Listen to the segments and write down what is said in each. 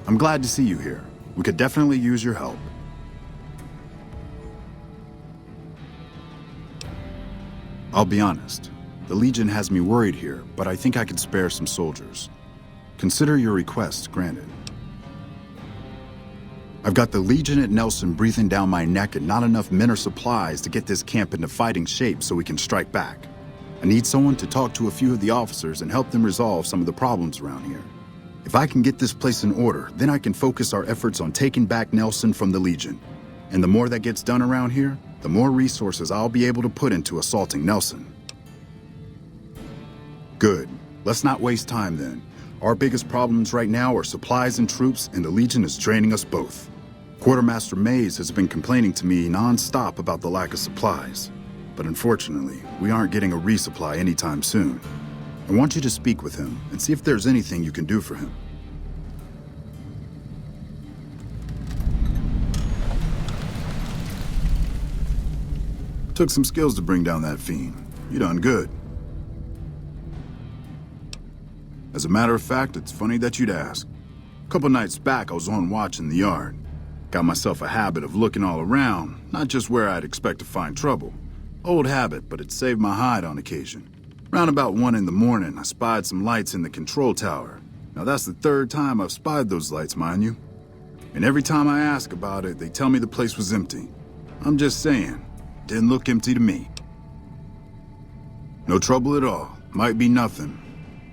I'm glad to see you here. We could definitely use your help. I'll be honest. The Legion has me worried here, but I think I could spare some soldiers. Consider your request granted. I've got the Legion at Nelson breathing down my neck and not enough men or supplies to get this camp into fighting shape so we can strike back. I need someone to talk to a few of the officers and help them resolve some of the problems around here. If I can get this place in order, then I can focus our efforts on taking back Nelson from the Legion. And the more that gets done around here, the more resources I'll be able to put into assaulting Nelson. Good. Let's not waste time then. Our biggest problems right now are supplies and troops, and the Legion is draining us both. Quartermaster Mays has been complaining to me non-stop about the lack of supplies. But unfortunately, we aren't getting a resupply anytime soon. I want you to speak with him and see if there's anything you can do for him. Took some skills to bring down that fiend. You done good. As a matter of fact, it's funny that you'd ask. A couple nights back, I was on watch in the yard. Got myself a habit of looking all around, not just where I'd expect to find trouble. Old habit, but it saved my hide on occasion. Round about 1 in the morning, I spied some lights in the control tower. Now that's the 3rd time I've spied those lights, mind you. And every time I ask about it, they tell me the place was empty. I'm just saying, didn't look empty to me. No trouble at all. Might be nothing.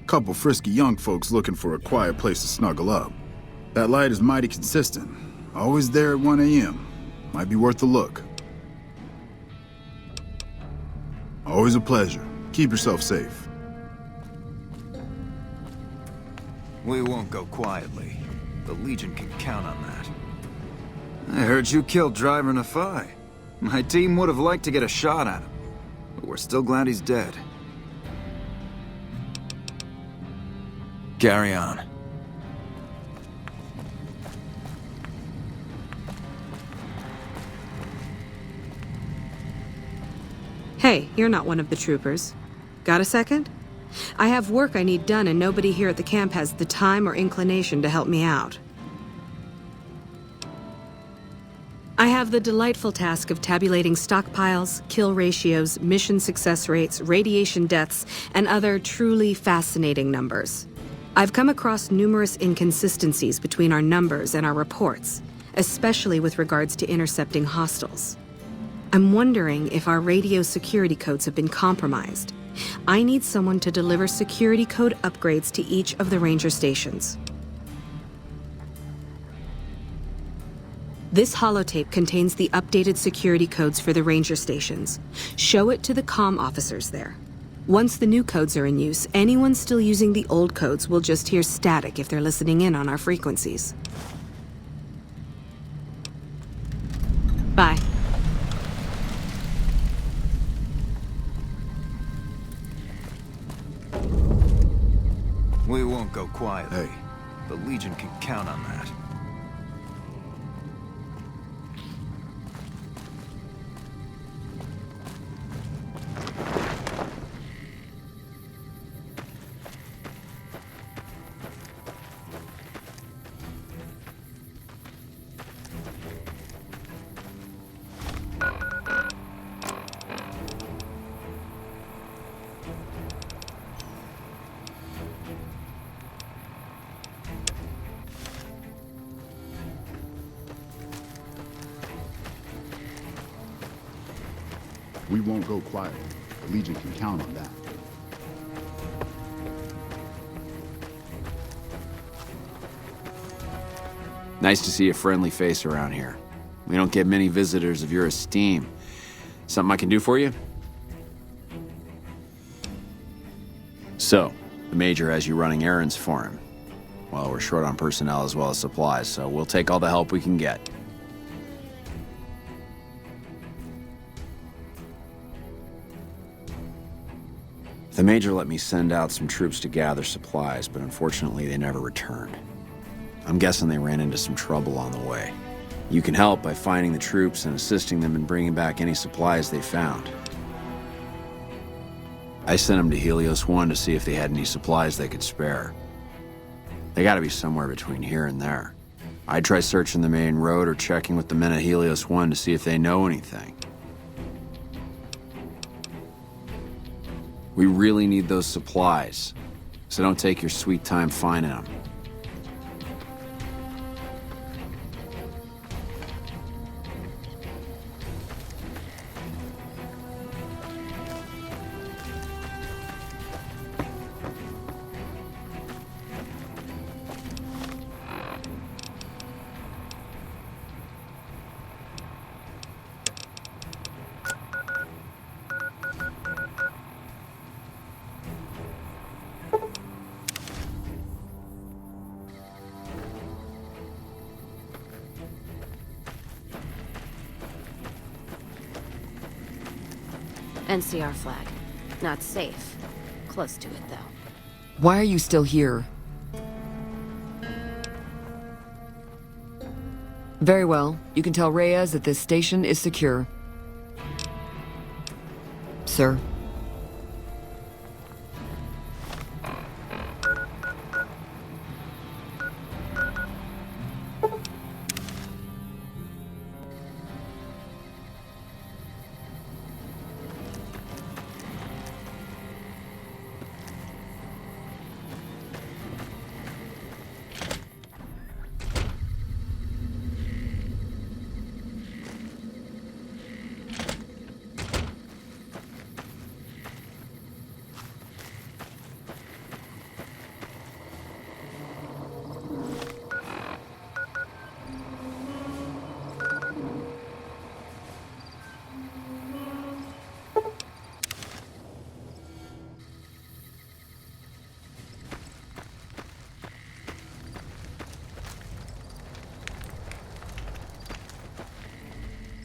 Couple frisky young folks looking for a quiet place to snuggle up. That light is mighty consistent. Always there at 1 a.m. Might be worth a look. Always a pleasure. Keep yourself safe. We won't go quietly. The Legion can count on that. I heard you killed Driver Nafai. My team would have liked to get a shot at him, but we're still glad he's dead. Carry on. Hey, you're not one of the troopers. Got a second? I have work I need done and nobody here at the camp has the time or inclination to help me out. I have the delightful task of tabulating stockpiles, kill ratios, mission success rates, radiation deaths, and other truly fascinating numbers. I've come across numerous inconsistencies between our numbers and our reports, especially with regards to intercepting hostiles. I'm wondering if our radio security codes have been compromised. I need someone to deliver security code upgrades to each of the ranger stations. This holotape contains the updated security codes for the ranger stations. Show it to the comm officers there. Once the new codes are in use, anyone still using the old codes will just hear static if they're listening in on our frequencies. Bye. We won't go quietly. Hey. The Legion can count on that. We won't go quiet. The Legion can count on that. Nice to see a friendly face around here. We don't get many visitors of your esteem. Something I can do for you? So, the Major has you running errands for him. Well, we're short on personnel as well as supplies, so we'll take all the help we can get. The Major let me send out some troops to gather supplies, but unfortunately they never returned. I'm guessing they ran into some trouble on the way. You can help by finding the troops and assisting them in bringing back any supplies they found. I sent them to Helios 1 to see if they had any supplies they could spare. They gotta be somewhere between here and there. I'd try searching the main road or checking with the men at Helios 1 to see if they know anything. We really need those supplies, so don't take your sweet time finding them. NCR flag. Not safe. Close to it, though. Why are you still here? Very well. You can tell Reyes that this station is secure. Sir.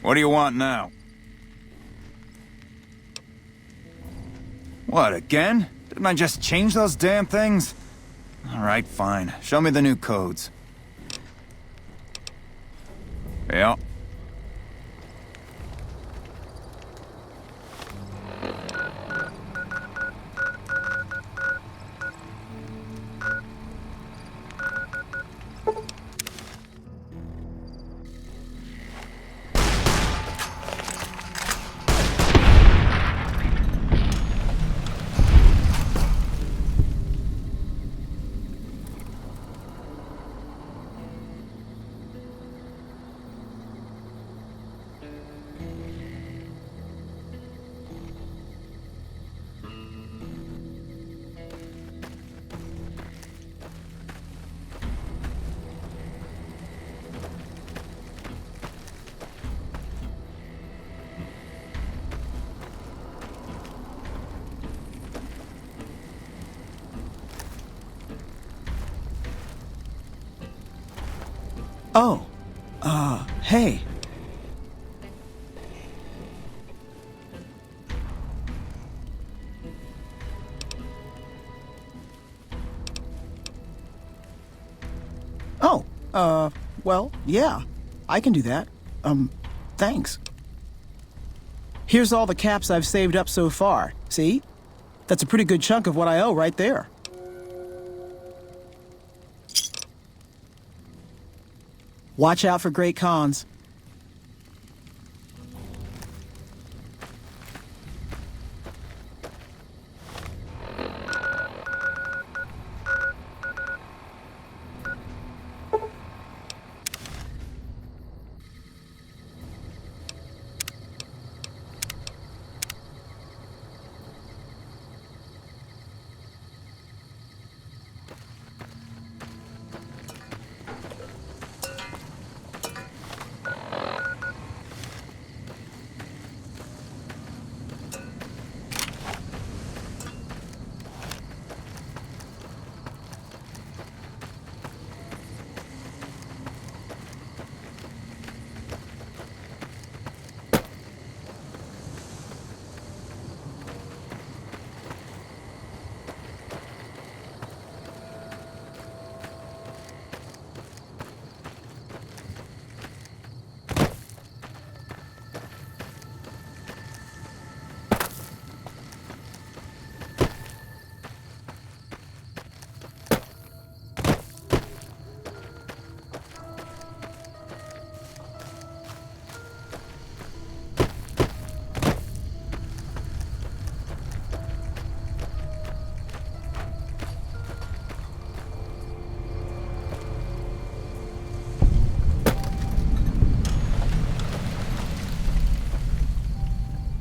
What do you want now? What, again? Didn't I just change those damn things? Alright, fine. Show me the new codes. Yeah. Oh, hey. Oh, well, yeah, I can do that. Thanks. Here's all the caps I've saved up so far. See? That's a pretty good chunk of what I owe right there. Watch out for Great Khans.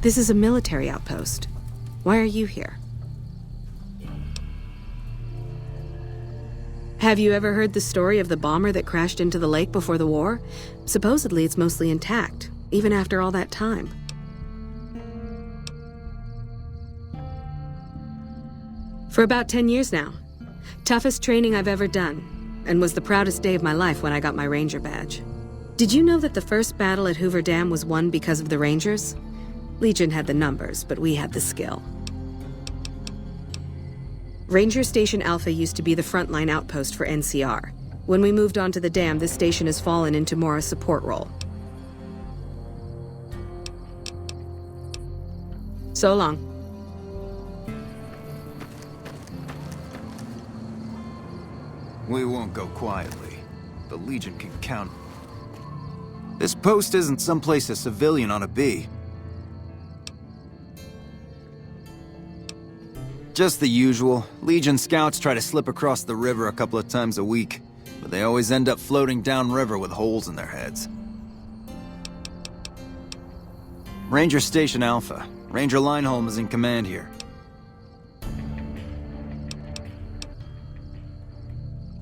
This is a military outpost. Why are you here? Have you ever heard the story of the bomber that crashed into the lake before the war? Supposedly it's mostly intact, even after all that time. For about 10 years now. Toughest training I've ever done, and was the proudest day of my life when I got my Ranger badge. Did you know that the first battle at Hoover Dam was won because of the Rangers? Legion had the numbers, but we had the skill. Ranger Station Alpha used to be the frontline outpost for NCR. When we moved onto the dam, this station has fallen into more a support role. So long. We won't go quietly. The Legion can count. This post isn't someplace a civilian ought to be. Just the usual. Legion scouts try to slip across the river a couple of times a week, but they always end up floating downriver with holes in their heads. Ranger Station Alpha. Ranger Lineholm is in command here.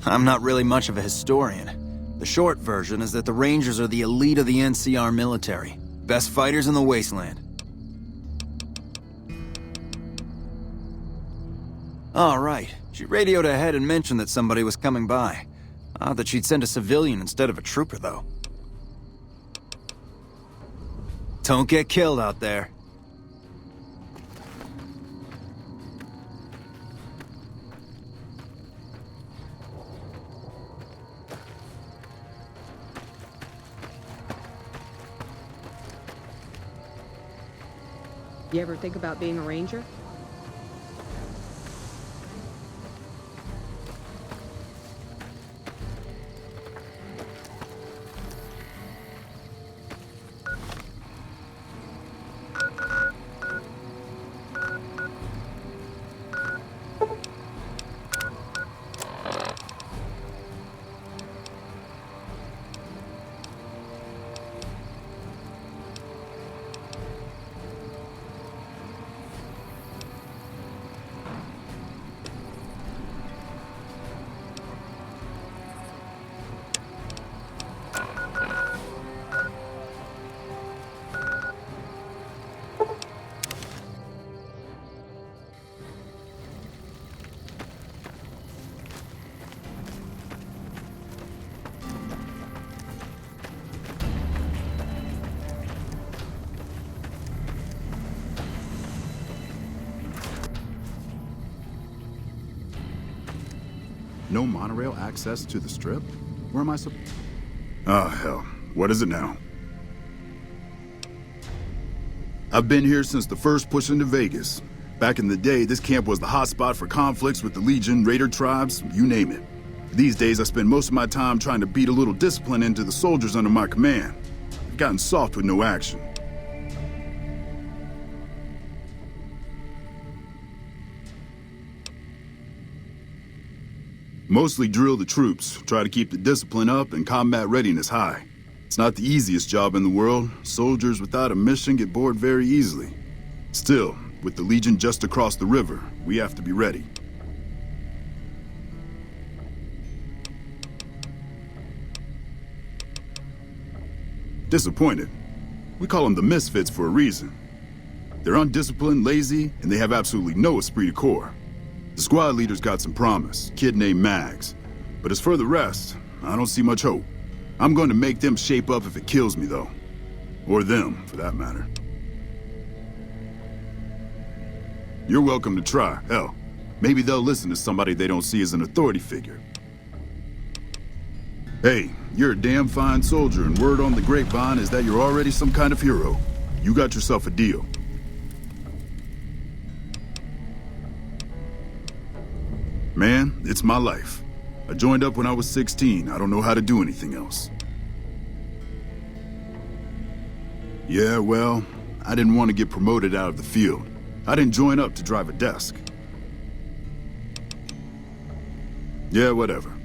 I'm not really much of a historian. The short version is that the Rangers are the elite of the NCR military. Best fighters in the wasteland. All right. She radioed ahead and mentioned that somebody was coming by. Odd that she'd send a civilian instead of a trooper, though. Don't get killed out there. You ever think about being a ranger? No monorail access to the Strip? Where am I Oh, hell. What is it now? I've been here since the first push into Vegas. Back in the day, this camp was the hotspot for conflicts with the Legion, Raider tribes, you name it. These days, I spend most of my time trying to beat a little discipline into the soldiers under my command. I've gotten soft with no action. Mostly drill the troops, try to keep the discipline up and combat readiness high. It's not the easiest job in the world. Soldiers without a mission get bored very easily. Still, with the Legion just across the river, we have to be ready. Disappointed. We call them the Misfits for a reason. They're undisciplined, lazy, and they have absolutely no esprit de corps. The squad leader's got some promise, kid named Mags. But as for the rest, I don't see much hope. I'm going to make them shape up if it kills me, though. Or them, for that matter. You're welcome to try. Hell, maybe they'll listen to somebody they don't see as an authority figure. Hey, you're a damn fine soldier, and word on the grapevine is that you're already some kind of hero. You got yourself a deal. Man, it's my life. I joined up when I was 16. I don't know how to do anything else. Yeah, well, I didn't want to get promoted out of the field. I didn't join up to drive a desk. Yeah, whatever.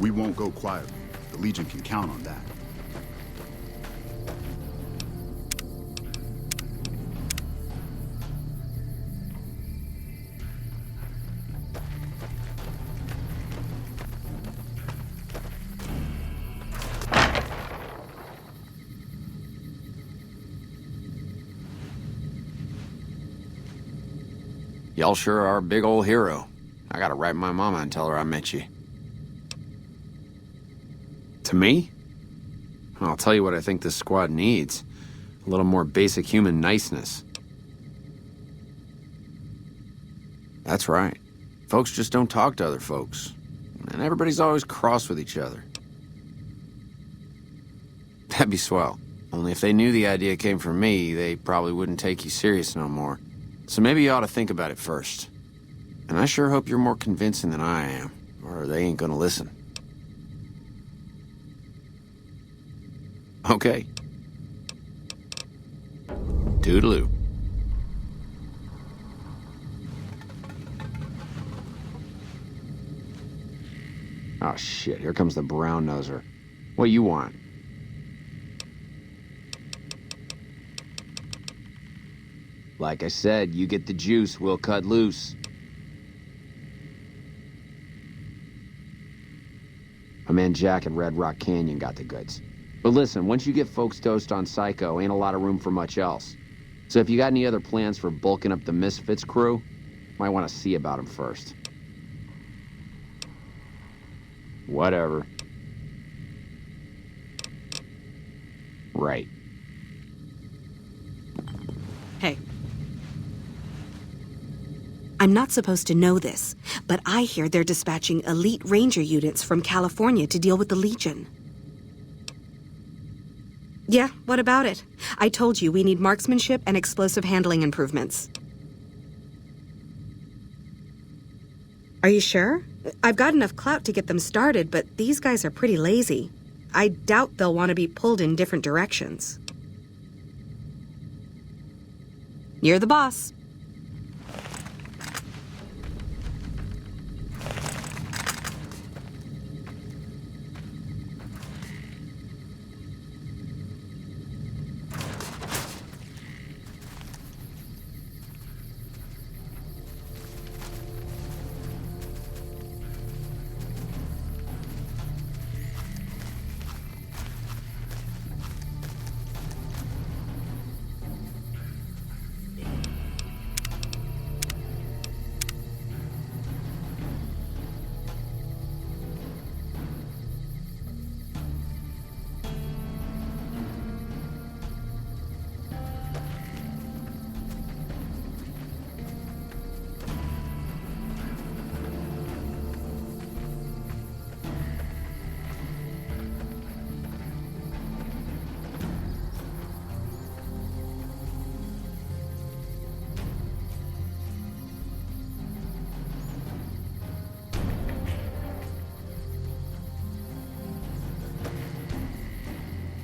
We won't go quietly. The Legion can count on that. Y'all sure are a big old hero. I gotta write my mama and tell her I met you. To me? I'll tell you what I think this squad needs. A little more basic human niceness. That's right. Folks just don't talk to other folks. And everybody's always cross with each other. That'd be swell. Only if they knew the idea came from me, they probably wouldn't take you serious no more. So maybe you ought to think about it first. And I sure hope you're more convincing than I am, or they ain't gonna listen. Okay. Toodaloo. Oh shit, here comes the brown noser. What you want? Like I said, you get the juice, we'll cut loose. My man Jack at Red Rock Canyon got the goods. But listen, once you get folks dosed on Psycho, ain't a lot of room for much else. So if you got any other plans for bulking up the Misfits crew, might want to see about them first. Whatever. Right. Hey. I'm not supposed to know this, but I hear they're dispatching elite ranger units from California to deal with the Legion. Yeah, what about it? I told you we need marksmanship and explosive handling improvements. Are you sure? I've got enough clout to get them started, but these guys are pretty lazy. I doubt they'll want to be pulled in different directions. You're the boss.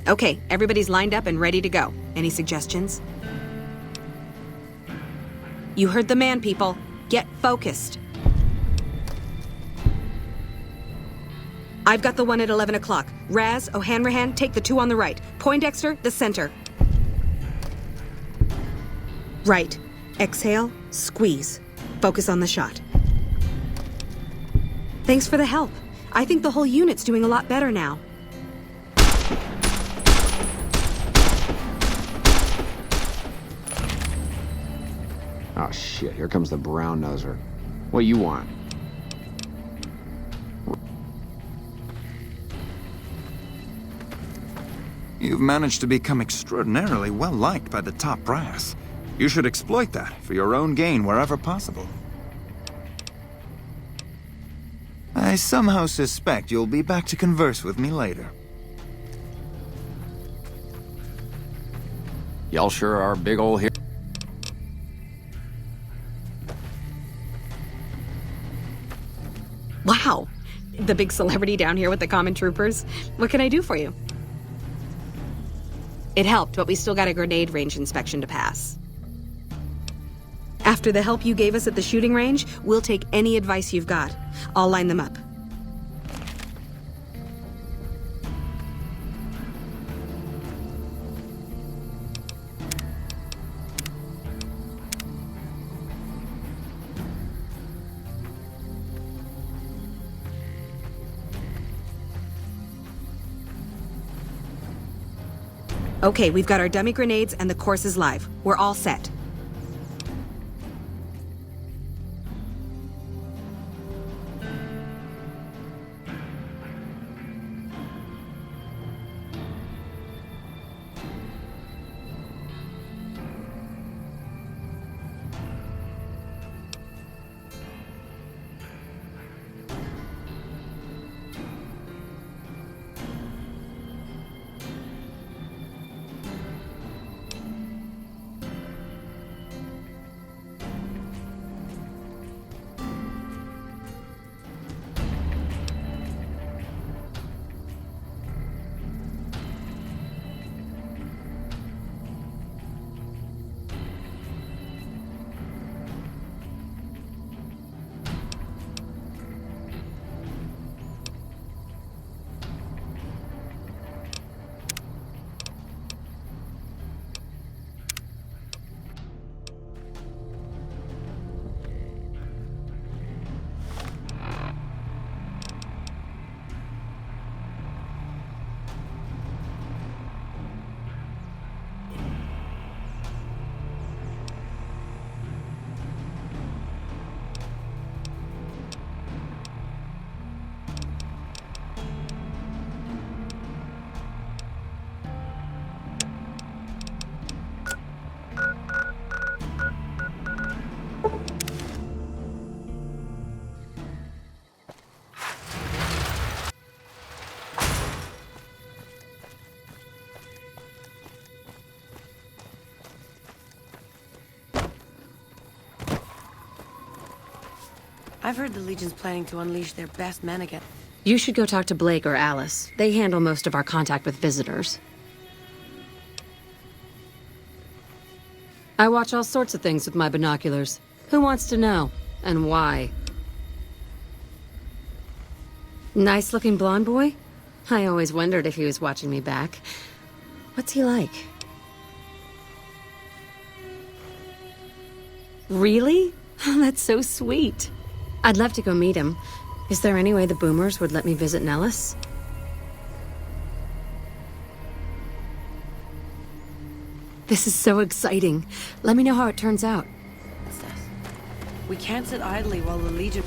Okay, everybody's lined up and ready to go. Any suggestions? You heard the man, people. Get focused. I've got the one at 11 o'clock. Raz, O'Hanrahan, take the two on the right. Poindexter, the center. Right. Exhale, squeeze. Focus on the shot. Thanks for the help. I think the whole unit's doing a lot better now. Oh shit, here comes the brown noser. What you want? You've managed to become extraordinarily well-liked by the top brass. You should exploit that for your own gain wherever possible. I somehow suspect you'll be back to converse with me later. Y'all sure are a big old hero. Wow. The big celebrity down here with the common troopers. What can I do for you? It helped, but we still got a grenade range inspection to pass. After the help you gave us at the shooting range, we'll take any advice you've got. I'll line them up. Okay, we've got our dummy grenades and the course is live. We're all set. I've heard the Legion's planning to unleash their best men again. You should go talk to Blake or Alice. They handle most of our contact with visitors. I watch all sorts of things with my binoculars. Who wants to know? And why? Nice-looking blonde boy? I always wondered if he was watching me back. What's he like? Really? That's so sweet. I'd love to go meet him. Is there any way the Boomers would let me visit Nellis? This is so exciting. Let me know how it turns out. We can't sit idly while the Legion...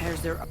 prepares their...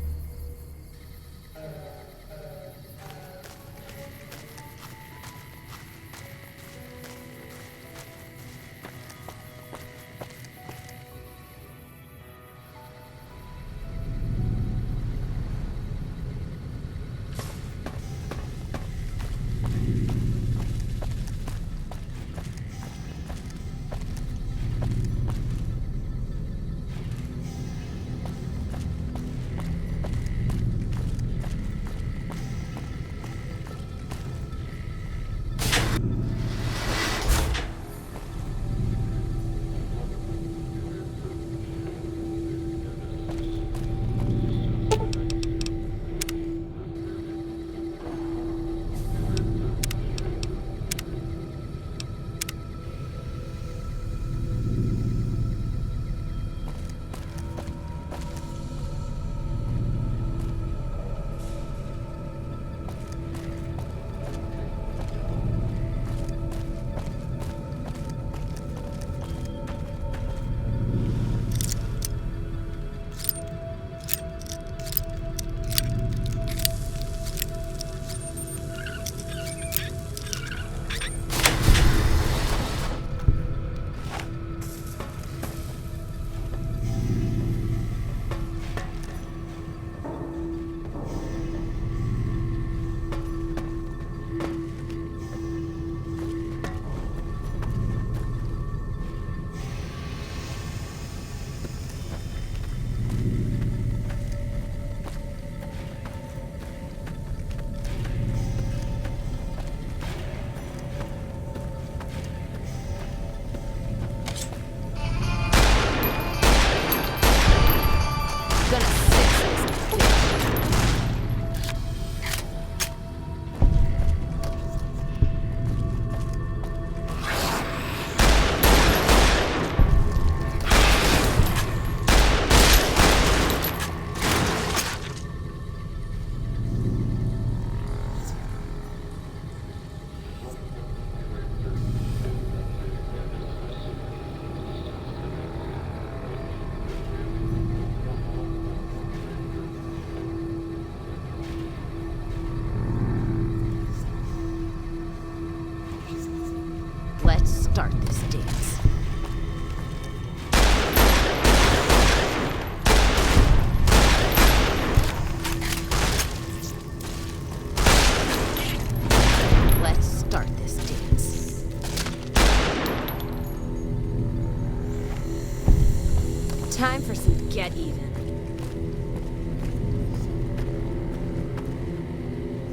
Time for some get even.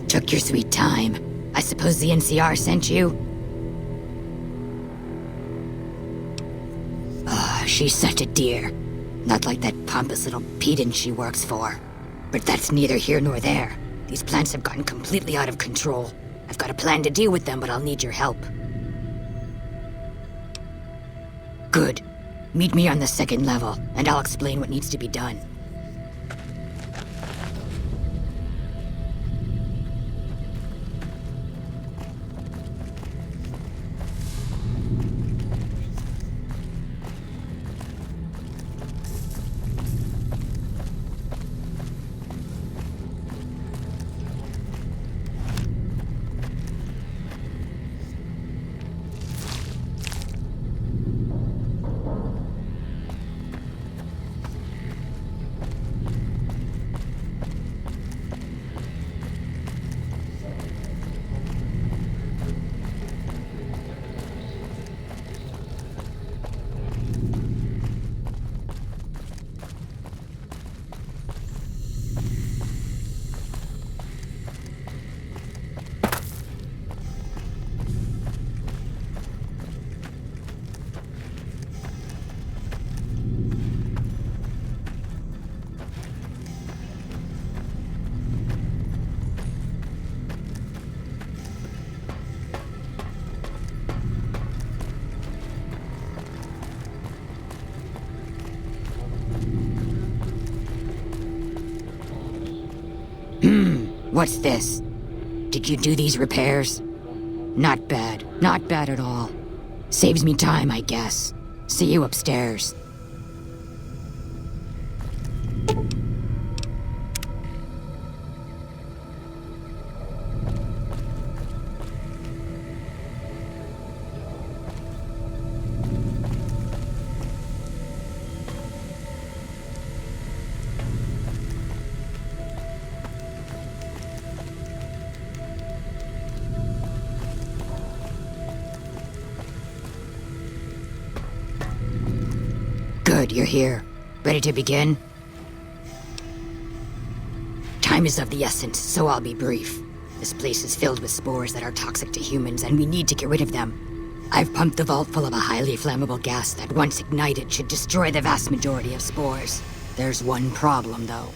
Took your sweet time. I suppose the NCR sent you? She's such a dear. Not like that pompous little pedant she works for. But that's neither here nor there. These plants have gotten completely out of control. I've got a plan to deal with them, but I'll need your help. Good. Meet me on the second level, and I'll explain what needs to be done. What's this? Did you do these repairs? Not bad. Not bad at all. Saves me time, I guess. See you upstairs. Good, you're here. Ready to begin? Time is of the essence, so I'll be brief. This place is filled with spores that are toxic to humans, and we need to get rid of them. I've pumped the vault full of a highly flammable gas that, once ignited, should destroy the vast majority of spores. There's one problem, though.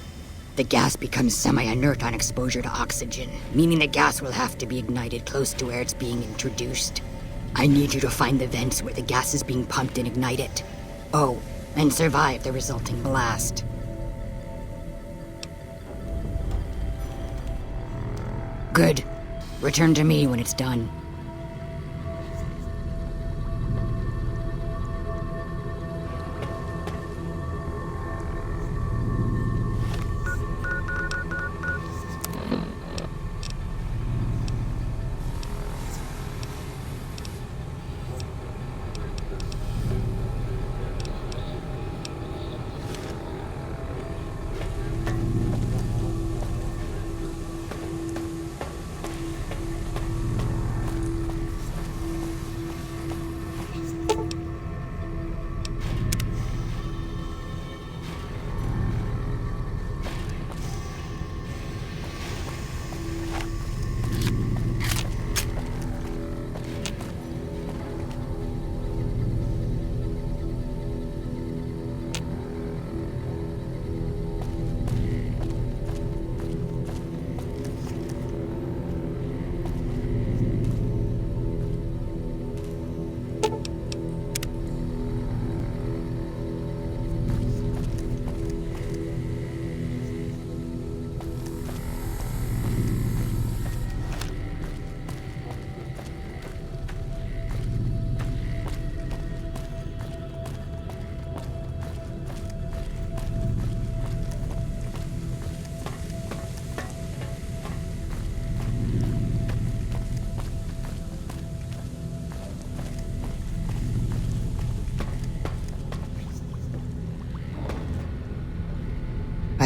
The gas becomes semi-inert on exposure to oxygen, meaning the gas will have to be ignited close to where it's being introduced. I need you to find the vents where the gas is being pumped and ignite it. Oh, and survive the resulting blast. Good. Return to me when it's done.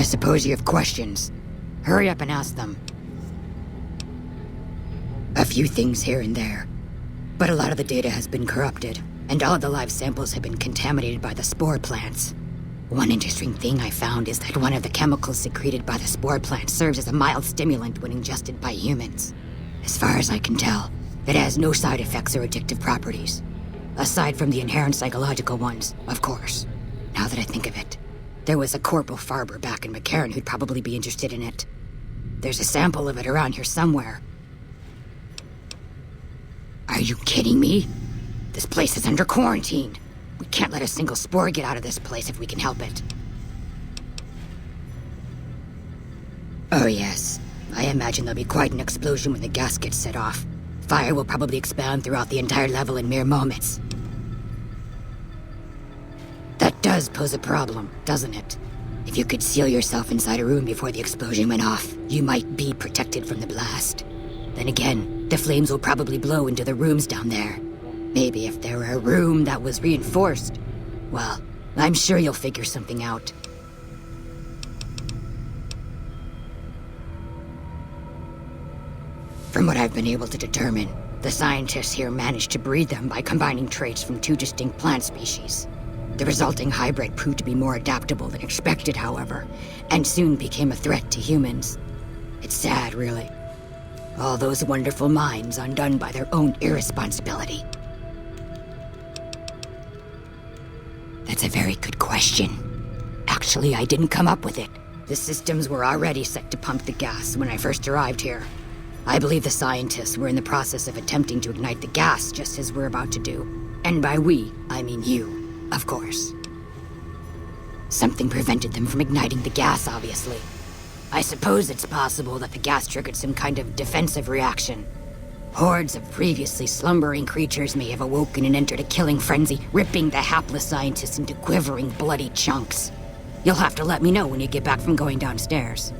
I suppose you have questions. Hurry up and ask them. A few things here and there. But a lot of the data has been corrupted, and all of the live samples have been contaminated by the spore plants. One interesting thing I found is that one of the chemicals secreted by the spore plant serves as a mild stimulant when ingested by humans. As far as I can tell, it has no side effects or addictive properties. Aside from the inherent psychological ones, of course. Now that I think of it, there was a Corporal Farber back in McCarran who'd probably be interested in it. There's a sample of it around here somewhere. Are you kidding me? This place is under quarantine. We can't let a single spore get out of this place if we can help it. Oh yes, I imagine there'll be quite an explosion when the gas gets set off. Fire will probably expand throughout the entire level in mere moments. That does pose a problem, doesn't it? If you could seal yourself inside a room before the explosion went off, you might be protected from the blast. Then again, the flames will probably blow into the rooms down there. Maybe if there were a room that was reinforced. Well, I'm sure you'll figure something out. From what I've been able to determine, the scientists here managed to breed them by combining traits from two distinct plant species. The resulting hybrid proved to be more adaptable than expected, however, and soon became a threat to humans. It's sad, really. All those wonderful minds undone by their own irresponsibility. That's a very good question. Actually, I didn't come up with it. The systems were already set to pump the gas when I first arrived here. I believe the scientists were in the process of attempting to ignite the gas just as we're about to do. And by we, I mean you, of course. Something prevented them from igniting the gas, obviously. I suppose it's possible that the gas triggered some kind of defensive reaction. Hordes of previously slumbering creatures may have awoken and entered a killing frenzy, ripping the hapless scientists into quivering, bloody chunks. You'll have to let me know when you get back from going downstairs.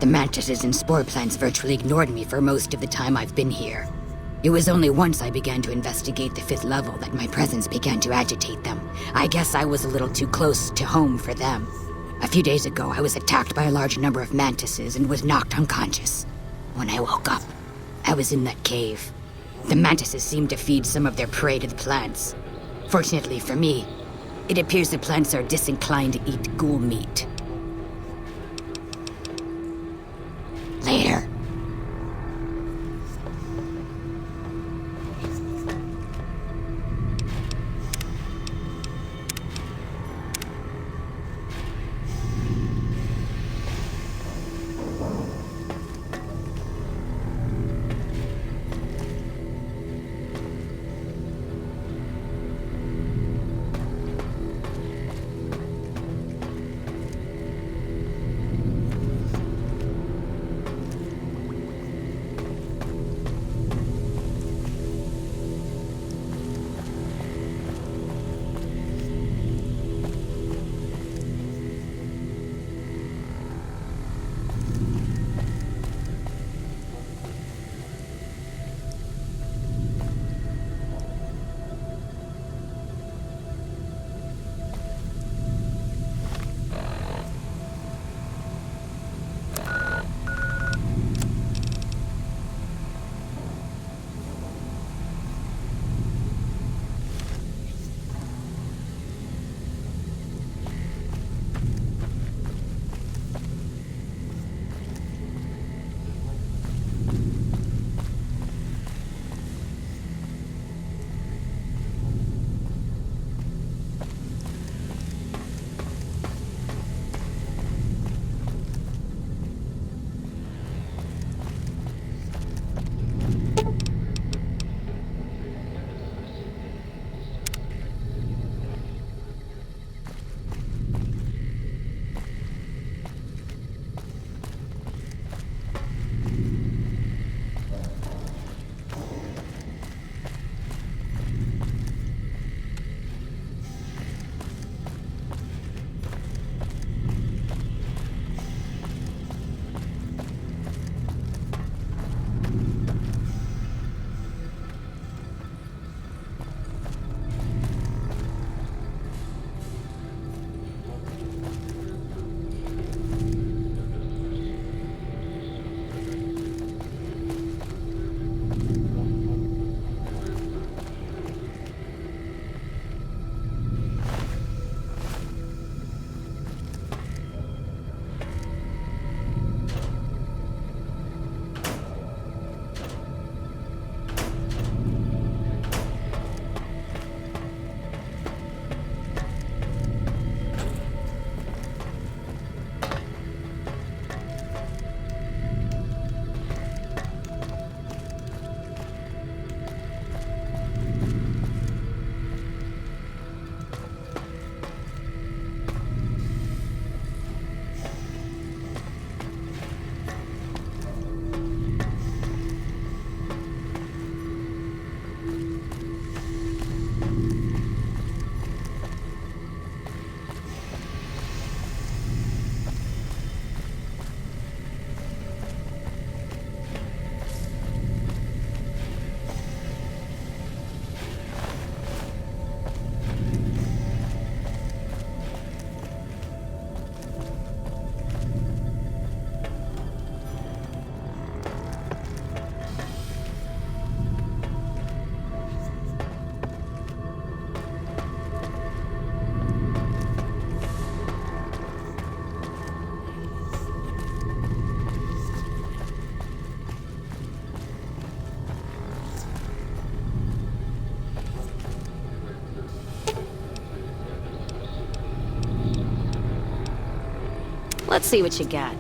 The mantises and spore plants virtually ignored me for most of the time I've been here. It was only once I began to investigate the 5th level that my presence began to agitate them. I guess I was a little too close to home for them. A few days ago, I was attacked by a large number of mantises and was knocked unconscious. When I woke up, I was in that cave. The mantises seemed to feed some of their prey to the plants. Fortunately for me, it appears the plants are disinclined to eat ghoul meat. Later. Let's see what you got.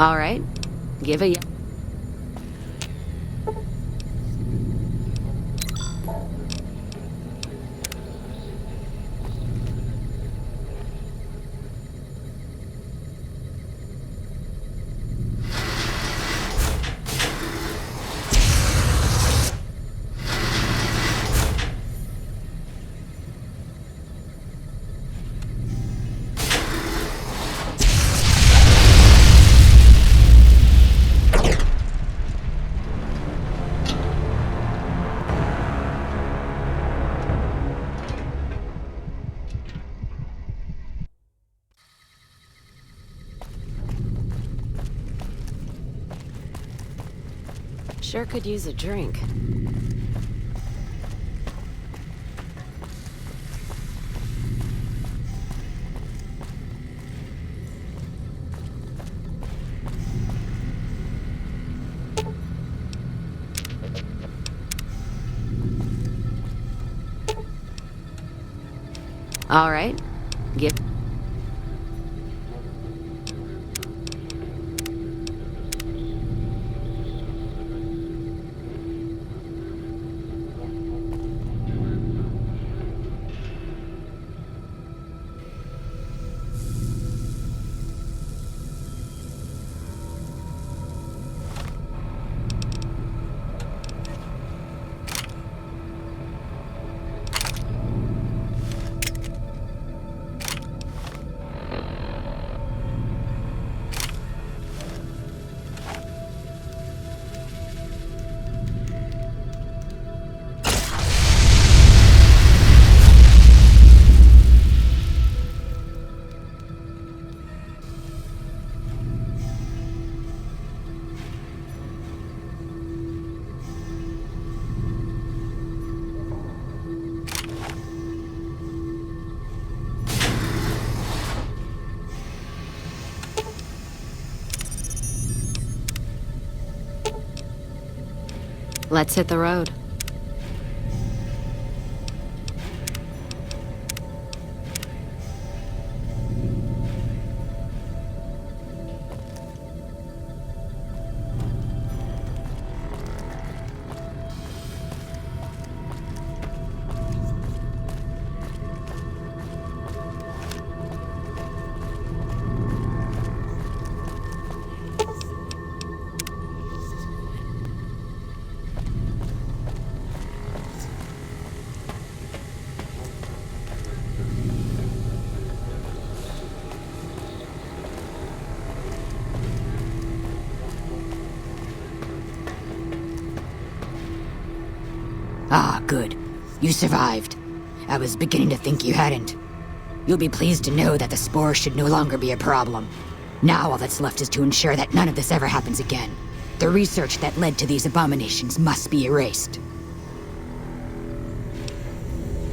All right. Give a... Sure could use a drink. All right. Get... Let's hit the road. Ah, good. You survived. I was beginning to think you hadn't. You'll be pleased to know that the spores should no longer be a problem. Now all that's left is to ensure that none of this ever happens again. The research that led to these abominations must be erased.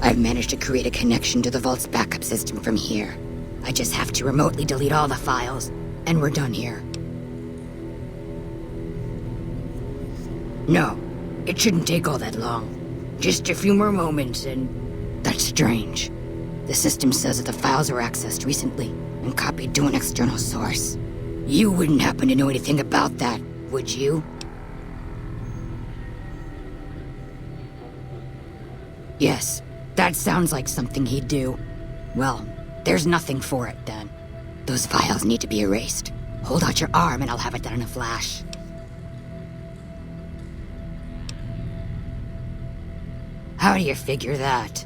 I've managed to create a connection to the Vault's backup system from here. I just have to remotely delete all the files, and we're done here. No, it shouldn't take all that long. Just a few more moments, and... That's strange. The system says that the files were accessed recently, and copied to an external source. You wouldn't happen to know anything about that, would you? Yes, that sounds like something he'd do. Well, there's nothing for it, then. Those files need to be erased. Hold out your arm and I'll have it done in a flash. How do you figure that?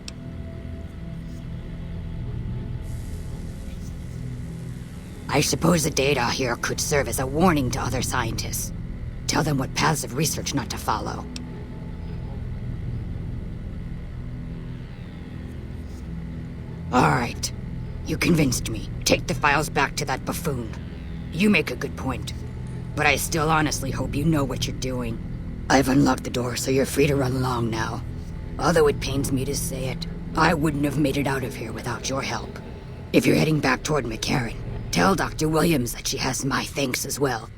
I suppose the data here could serve as a warning to other scientists. Tell them what paths of research not to follow. Alright. You convinced me. Take the files back to that buffoon. You make a good point. But I still honestly hope you know what you're doing. I've unlocked the door, so you're free to run along now. Although it pains me to say it, I wouldn't have made it out of here without your help. If you're heading back toward McCarran, tell Dr. Williams that she has my thanks as well.